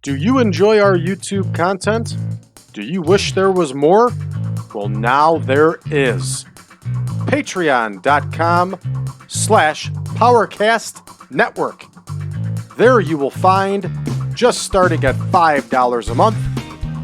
Do you enjoy our YouTube content? Do you wish there was more? Well, now there is. Patreon.com/PowerCast Network. There you will find, just starting at $5 a month,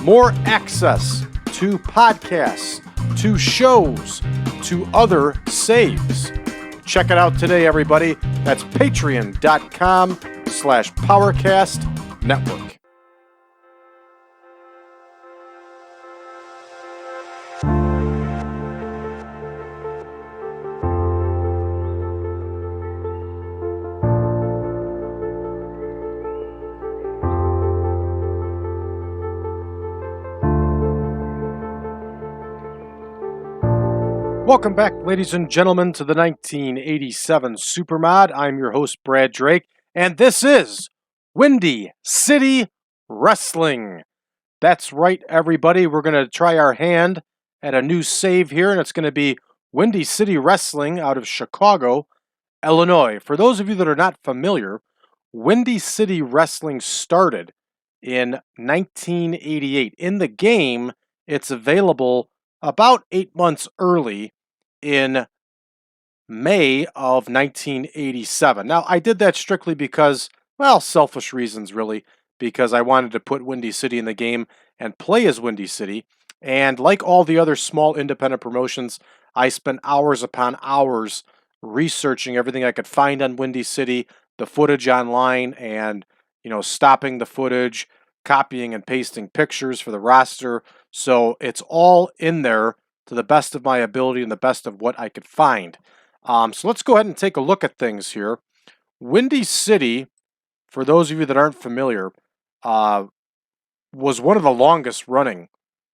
more access to podcasts, to shows, to other saves. Check it out today, everybody. That's patreon.com/PowerCast Network. Welcome back, ladies and gentlemen, to the 1987 Supermod. I'm your host, Brad Drake, and this is Windy City Wrestling. That's right, everybody. We're going to try our hand at a new save here, and it's going to be Windy City Wrestling out of Chicago, Illinois. For those of you that are not familiar, Windy City Wrestling started in 1988. In the game, it's available about 8 months early in May of 1987. Now, I did that strictly because, well, selfish reasons, really, because I wanted to put Windy City in the game and play as Windy City. And like all the other small independent promotions, I spent hours upon hours researching everything I could find on Windy City, the footage online, and, stopping the footage, copying and pasting pictures for the roster. So it's all in there to the best of my ability and the best of what I could find. So let's go ahead and take a look at things here. Windy City, for those of you that aren't familiar, was one of the longest running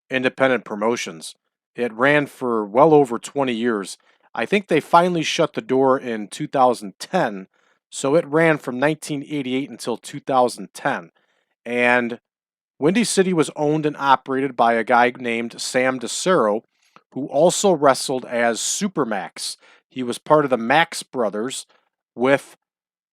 independent promotions. It ran for well over 20 years. I think they finally shut the door in 2010, so it ran from 1988 until 2010. And Windy City was owned and operated by a guy named Sam DeCero, who also wrestled as Supermax. He was part of the Max Brothers with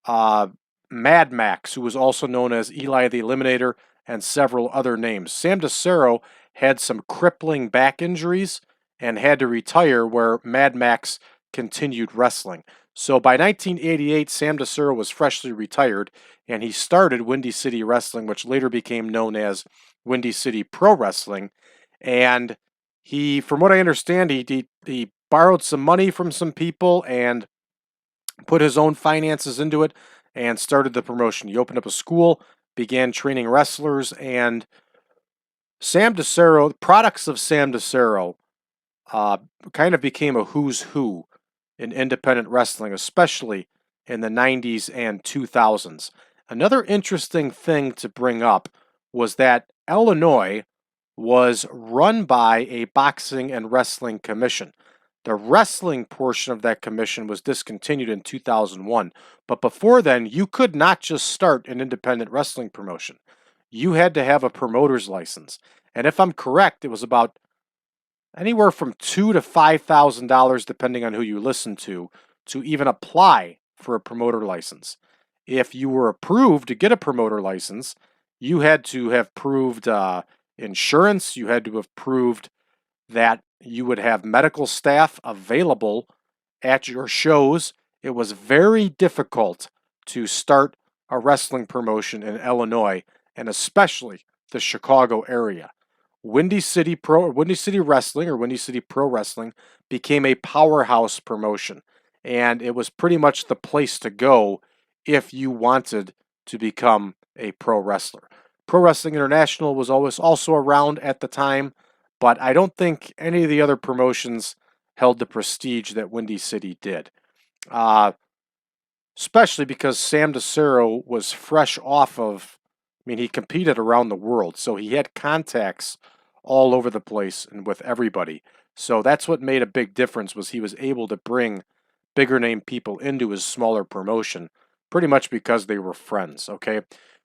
Mad Max, who was also known as Eli the Eliminator, and several other names. Sam DeCero had some crippling back injuries and had to retire, where Mad Max continued wrestling. So by 1988, Sam DeCero was freshly retired, and he started Windy City Wrestling, which later became known as Windy City Pro Wrestling. And he, from what I understand, he borrowed some money from some people and put his own finances into it and started the promotion. He opened up a school, began training wrestlers, and Sam DeCero, products of Sam DeCero, kind of became a who's who in independent wrestling, especially in the 90s and 2000s. Another interesting thing to bring up was that Illinois was run by a boxing and wrestling commission. The wrestling portion of that commission was discontinued in 2001. But before then, you could not just start an independent wrestling promotion. You had to have a promoter's license. And if I'm correct, it was about anywhere from $2,000 to $5,000, depending on who you listen to even apply for a promoter license. If you were approved to get a promoter license, you had to have proved insurance. You had to have proved that you would have medical staff available at your shows. It was very difficult to start a wrestling promotion in Illinois, and especially the Chicago area. Windy City Wrestling, or Windy City Pro Wrestling, became a powerhouse promotion, and it was pretty much the place to go if you wanted to become a pro wrestler. Pro Wrestling International was always also around at the time, but I don't think any of the other promotions held the prestige that Windy City did. Especially because Sam DeCero was fresh off of, he competed around the world, so he had contacts all over the place and with everybody. So that's what made a big difference, was he was able to bring bigger name people into his smaller promotion, pretty much because they were friends, okay?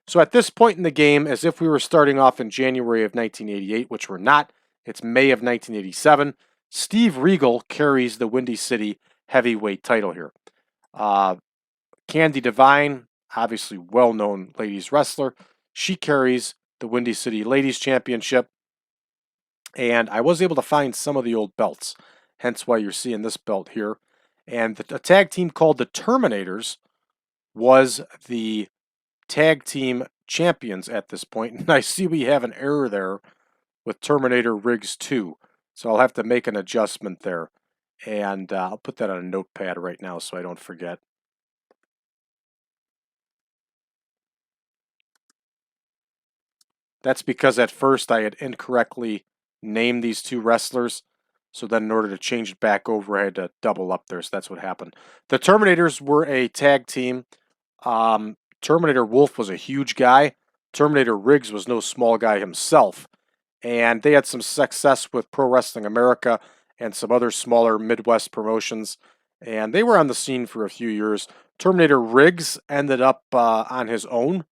So at this point in the game, as if we were starting off in January of 1988, which we're not, it's May of 1987, Steve Regal carries the Windy City heavyweight title here. Candy Devine, obviously well-known ladies wrestler. She carries the Windy City Ladies Championship, and I was able to find some of the old belts, hence why you're seeing this belt here. And a tag team called the Terminators was the tag team champions at this point. And I see we have an error there with Terminator Rigs 2. So I'll have to make an adjustment there. And I'll put that on a notepad right now so I don't forget. That's because at first I had incorrectly named these two wrestlers. So then in order to change it back over, I had to double up there. So that's what happened. The Terminators were a tag team. Terminator Wolf was a huge guy. Terminator Riggs was no small guy himself. And they had some success with Pro Wrestling America and some other smaller Midwest promotions. And they were on the scene for a few years. Terminator Riggs ended up on his own,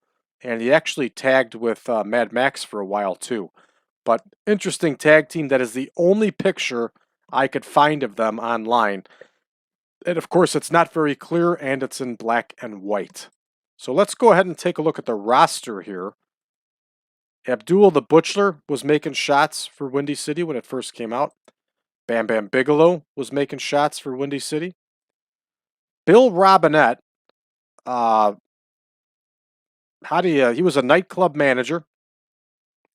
and he actually tagged with Mad Max for a while too. But interesting tag team. That is the only picture I could find of them online. And of course, it's not very clear, and it's in black and white. So let's go ahead and take a look at the roster here. Abdul the Butcher was making shots for Windy City when it first came out. Bam Bam Bigelow was making shots for Windy City. Bill Robinette, he was a nightclub manager,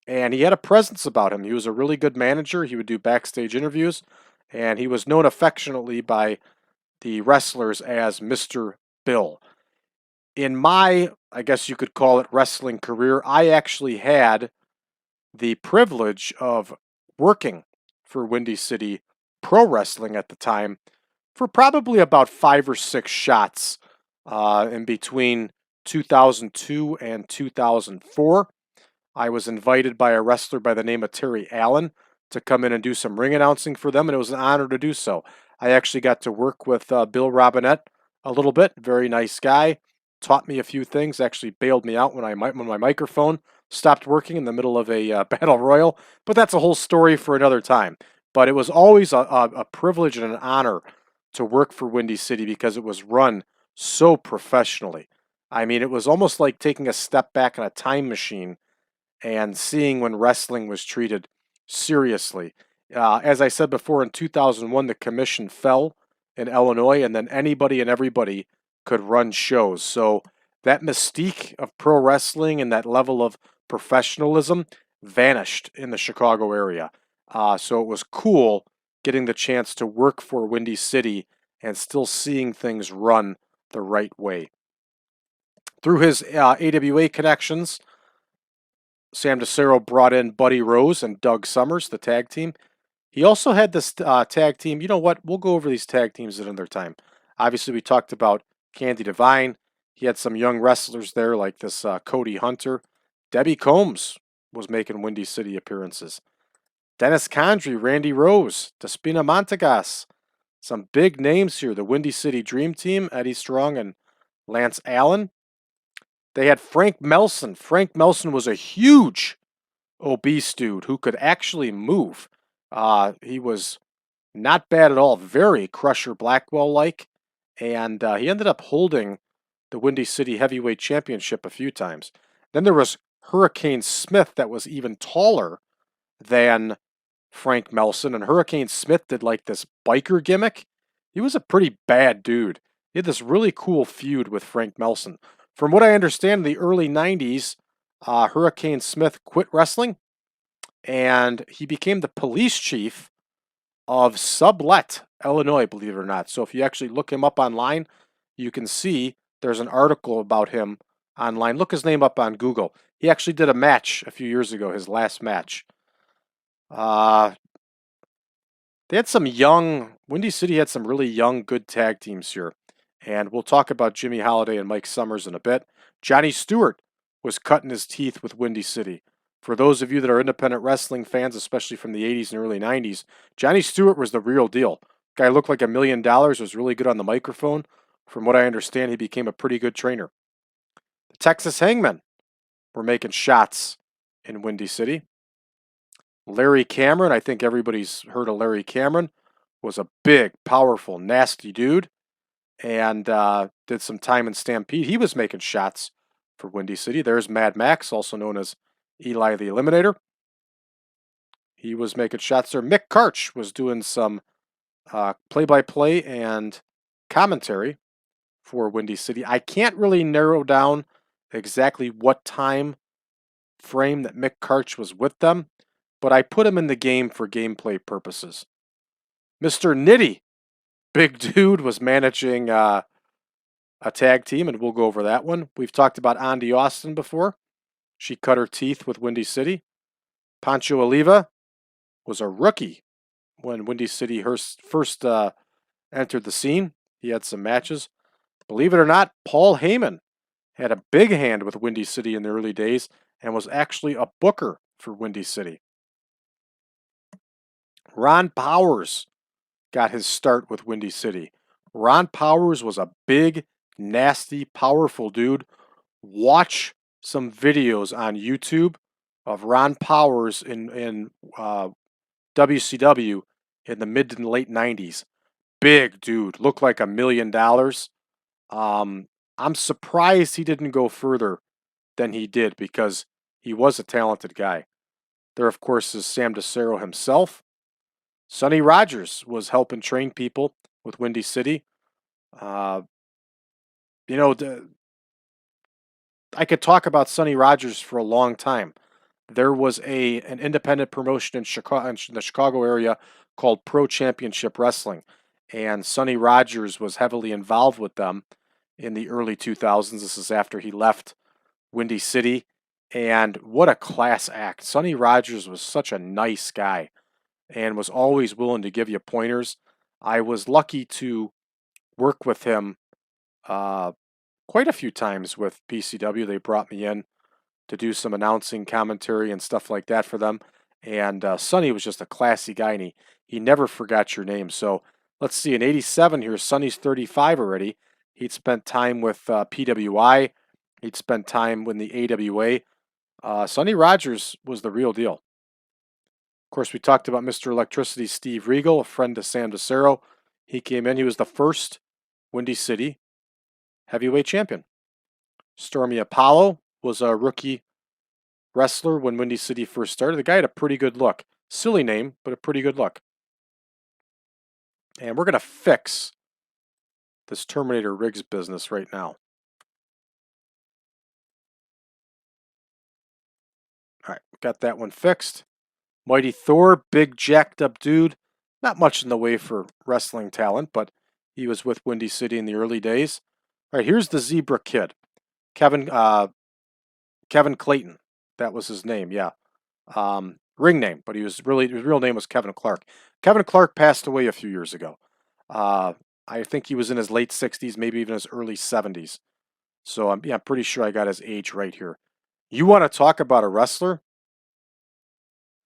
and he had a presence about him. He was a really good manager. He would do backstage interviews, and he was known affectionately by the wrestlers as Mr. Bill. In my, I guess you could call it, wrestling career, I actually had the privilege of working for Windy City Pro Wrestling at the time for probably about 5 or 6 shots in between 2002 and 2004. I was invited by a wrestler by the name of Terry Allen to come in and do some ring announcing for them, and it was an honor to do so. I actually got to work with Bill Robinette a little bit. Very nice guy. Taught me a few things. Actually bailed me out when my microphone stopped working in the middle of a battle royal. But that's a whole story for another time. But it was always a privilege and an honor to work for Windy City because it was run so professionally. I mean, it was almost like taking a step back in a time machine and seeing when wrestling was treated seriously. As I said before, in 2001, the commission fell in Illinois, and then anybody and everybody could run shows. So that mystique of pro wrestling and that level of professionalism vanished in the Chicago area. So it was cool getting the chance to work for Windy City and still seeing things run the right way. Through his AWA connections, Sam DeCero brought in Buddy Rose and Doug Summers, the tag team. He also had this tag team. You know what? We'll go over these tag teams at another time. Obviously, we talked about Candy Devine. He had some young wrestlers there like this Cody Hunter. Debbie Combs was making Windy City appearances. Dennis Condrey, Randy Rose, Despina Montagas. Some big names here. The Windy City Dream Team, Eddie Strong and Lance Allen. They had Frank Melson. Frank Melson was a huge obese dude who could actually move. He was not bad at all, very Crusher Blackwell like, and he ended up holding the Windy City Heavyweight Championship a few times. Then there was Hurricane Smith that was even taller than Frank Melson, and Hurricane Smith did like this biker gimmick. He was a pretty bad dude. He had this really cool feud with Frank Melson. From what I understand, in the early 90s, Hurricane Smith quit wrestling and he became the police chief of Sublet, Illinois, believe it or not. So if you actually look him up online, you can see there's an article about him online. Look his name up on Google. He actually did a match a few years ago, his last match. They had some young, Windy City had some really young, good tag teams here. And we'll talk about Jimmy Holiday and Mike Summers in a bit. Johnny Stewart was cutting his teeth with Windy City. For those of you that are independent wrestling fans, especially from the 80s and early 90s, Johnny Stewart was the real deal. Guy looked like $1 million, was really good on the microphone. From what I understand, he became a pretty good trainer. The Texas Hangmen were making shots in Windy City. Larry Cameron, I think everybody's heard of Larry Cameron, was a big, powerful, nasty dude and did some time in Stampede. He was making shots for Windy City. There's Mad Max, also known as Eli the Eliminator. He was making shots there. Mick Karch was doing some play-by-play and commentary for Windy City. I can't really narrow down exactly what time frame that Mick Karch was with them, but I put him in the game for gameplay purposes. Mr. Nitty, big dude, was managing a tag team, and we'll go over that one. We've talked about Andy Austin before. She cut her teeth with Windy City. Pancho Oliva was a rookie when Windy City first entered the scene. He had some matches. Believe it or not, Paul Heyman had a big hand with Windy City in the early days and was actually a booker for Windy City. Ron Powers got his start with Windy City. Ron Powers was a big, nasty, powerful dude. Watch some videos on YouTube of Ron Powers in WCW in the mid to late 90s. Big dude, looked like $1 million. I'm surprised he didn't go further than he did because he was a talented guy. There, of course, is Sam DeCero himself. Sonny Rogers was helping train people with Windy City. Uh, you know, I could talk about Sonny Rogers for a long time. There was an independent promotion in Chicago, in the Chicago area called Pro Championship Wrestling, and Sonny Rogers was heavily involved with them in the early 2000s. This is after he left Windy City, and what a class act. Sonny Rogers was such a nice guy and was always willing to give you pointers. I was lucky to work with him uh, quite a few times with PCW. They brought me in to do some announcing commentary and stuff like that for them. And Sonny was just a classy guy, and he never forgot your name. So let's see, in '87 here, Sonny's 35 already. He'd spent time with PWI. He'd spent time with the AWA. Sonny Rogers was the real deal. Of course, we talked about Mr. Electricity, Steve Regal, a friend to Sam DeCero. He came in. He was the first Windy City heavyweight champion. Stormy Apollo was a rookie wrestler when Windy City first started. The guy had a pretty good look. Silly name, but a pretty good look. And we're going to fix this Terminator Riggs business right now. All right, got that one fixed. Mighty Thor, big jacked up dude. Not much in the way for wrestling talent, but he was with Windy City in the early days. All right, here's the Zebra Kid. Kevin Clayton. That was his name, yeah. Ring name, but his real name was Kevin Clark. Kevin Clark passed away a few years ago. I think he was in his late 60s, maybe even his early 70s. So I'm pretty sure I got his age right here. You want to talk about a wrestler?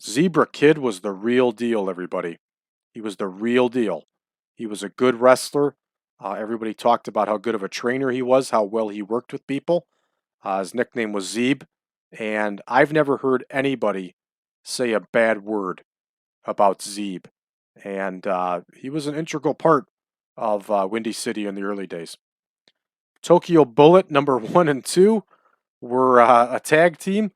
Zebra Kid was the real deal, everybody. He was the real deal. He was a good wrestler. Everybody talked about how good of a trainer he was, how well he worked with people. His nickname was Zeb, and I've never heard anybody say a bad word about Zeb. And he was an integral part of Windy City in the early days. Tokyo Bullet number 1 and 2 were a tag team.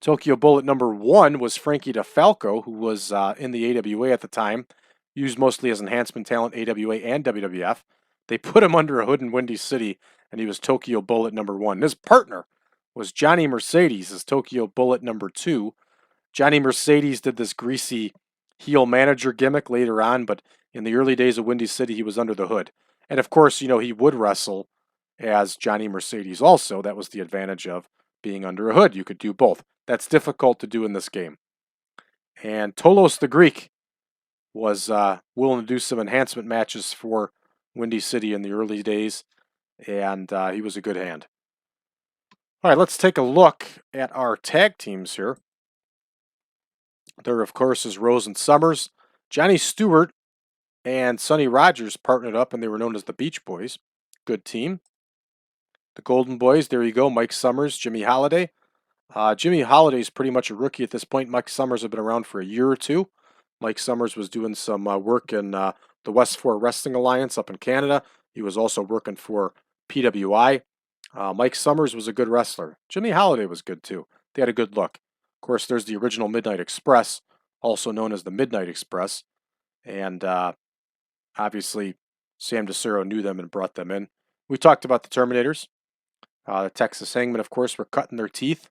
Tokyo Bullet number 1 was Frankie DeFalco, who was in the AWA at the time, used mostly as enhancement talent, AWA and WWF. They put him under a hood in Windy City, and he was Tokyo Bullet number 1. And his partner was Johnny Mercedes as Tokyo Bullet number 2. Johnny Mercedes did this greasy heel manager gimmick later on, but in the early days of Windy City, he was under the hood. And of course, he would wrestle as Johnny Mercedes also. That was the advantage of being under a hood. You could do both. That's difficult to do in this game. And Tolos the Greek was willing to do some enhancement matches for Windy City in the early days, and he was a good hand. All right, let's take a look at our tag teams here. There, of course, is Rose and Summers. Johnny Stewart and Sonny Rogers partnered up, and they were known as the Beach Boys. Good team. The Golden Boys, there you go, Mike Summers, Jimmy Holiday. Jimmy Holiday is pretty much a rookie at this point. Mike Summers had been around for a year or two. Mike Summers was doing some work in the West 4 Wrestling Alliance up in Canada. He was also working for PWI. Mike Summers was a good wrestler. Jimmy Holiday was good too. They had a good look. Of course, there's the original Midnight Express, also known as the Midnight Express. And obviously, Sam DeCero knew them and brought them in. We talked about the Terminators. The Texas Hangmen, of course, were cutting their teeth.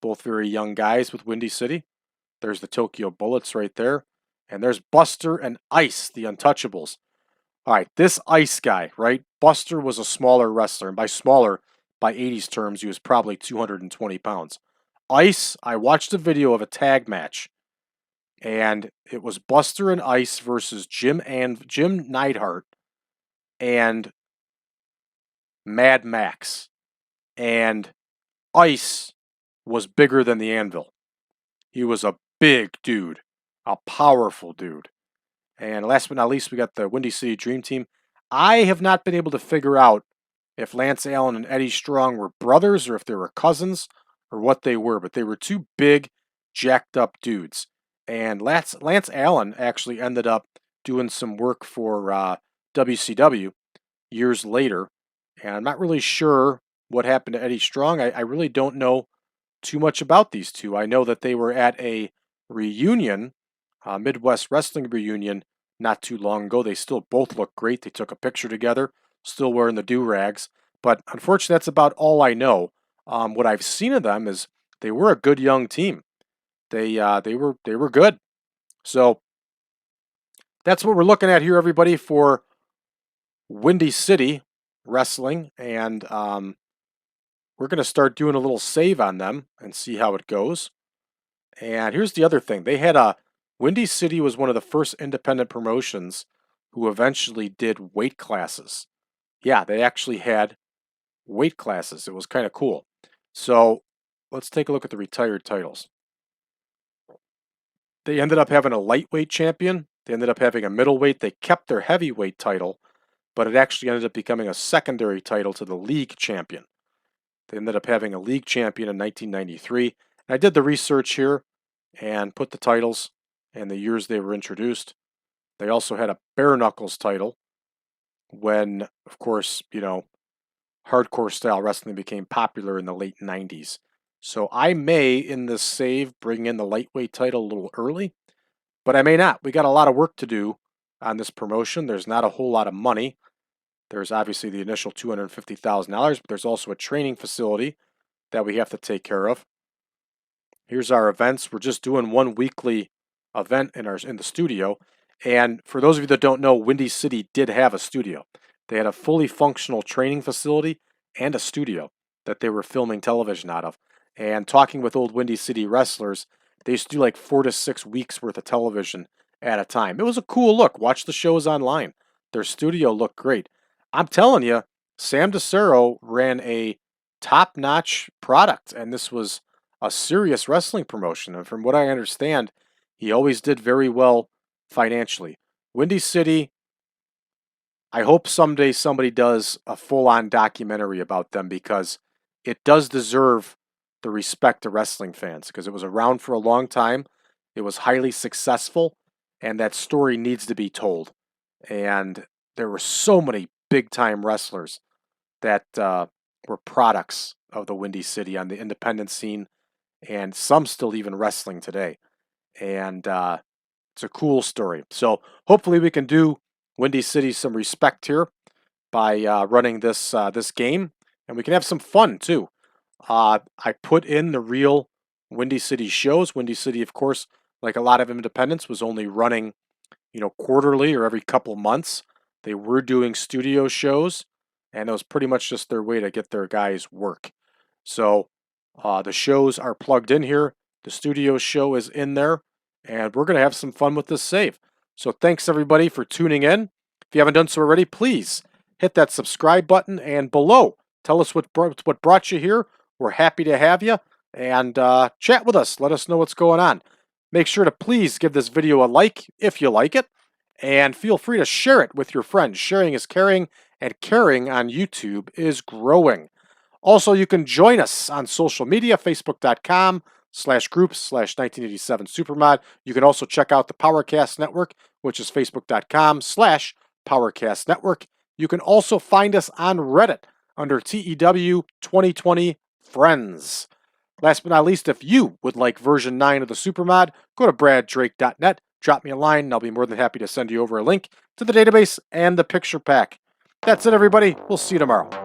Both very young guys with Windy City. There's the Tokyo Bullets right there. And there's Buster and Ice, the Untouchables. All right, this Ice guy, right? Buster was a smaller wrestler. And by smaller, by 80s terms, he was probably 220 pounds. Ice, I watched a video of a tag match. And it was Buster and Ice versus Jim Neidhart and Mad Max. And Ice was bigger than the Anvil. He was a big dude, a powerful dude. And last but not least, we got the Windy City Dream Team. I have not been able to figure out if Lance Allen and Eddie Strong were brothers or if they were cousins or what they were, but they were two big, jacked up dudes. And Lance Allen actually ended up doing some work for WCW years later. And I'm not really sure what happened to Eddie Strong. I really don't know too much about these two. I know that they were at a reunion, Midwest Wrestling reunion, not too long ago. They still both look great. They took a picture together, still wearing the do-rags. But unfortunately, that's about all I know. What I've seen of them is they were a good young team. They were good. So that's what we're looking at here, everybody, for Windy City Wrestling, and we're going to start doing a little save on them and see how it goes. And here's the other thing. They had Windy City was one of the first independent promotions who eventually did weight classes. Yeah, they actually had weight classes. It was kind of cool. So let's take a look at the retired titles. They ended up having a lightweight champion. They ended up having a middleweight. They kept their heavyweight title, but it actually ended up becoming a secondary title to the league champion. They ended up having a league champion in 1993. And I did the research here and put the titles and the years they were introduced. They also had a bare knuckles title when, of course, hardcore style wrestling became popular in the late 90s. So I may, in this save, bring in the lightweight title a little early, but I may not. We got a lot of work to do on this promotion. There's not a whole lot of money. There's obviously the initial $250,000, but there's also a training facility that we have to take care of. Here's our events. We're just doing one weekly event in the studio. And for those of you that don't know, Windy City did have a studio. They had a fully functional training facility and a studio that they were filming television out of. And talking with old Windy City wrestlers, they used to do like 4 to 6 weeks worth of television at a time. It was a cool look. Watch the shows online. Their studio looked great. I'm telling you, Sam DeCero ran a top-notch product, and this was a serious wrestling promotion. And from what I understand, he always did very well financially. Windy City, I hope someday somebody does a full-on documentary about them because it does deserve the respect of wrestling fans because it was around for a long time. It was highly successful, and that story needs to be told. And there were so many big-time wrestlers that were products of the Windy City on the independent scene, and some still even wrestling today. And it's a cool story. So hopefully we can do Windy City some respect here by running this game, and we can have some fun too. I put in the real Windy City shows. Windy City, of course, like a lot of independents, was only running, quarterly or every couple months. They were doing studio shows, and it was pretty much just their way to get their guys work. So the shows are plugged in here. The studio show is in there, and we're going to have some fun with this save. So thanks everybody for tuning in. If you haven't done so already, please hit that subscribe button, and below, tell us what brought you here. We're happy to have you, and chat with us. Let us know what's going on. Make sure to please give this video a like if you like it, and feel free to share it with your friends. Sharing is caring, and caring on YouTube is growing. Also, you can join us on social media, facebook.com/groups/1987 Supermod. You can also check out the Powercast Network, which is facebook.com/Powercast Network. You can also find us on Reddit. under TEW 2020 Friends. Last but not least, if you would like version 9 of the Supermod, go to braddrake.net, drop me a line, and I'll be more than happy to send you over a link to the database and the picture pack. That's it, everybody. We'll see you tomorrow.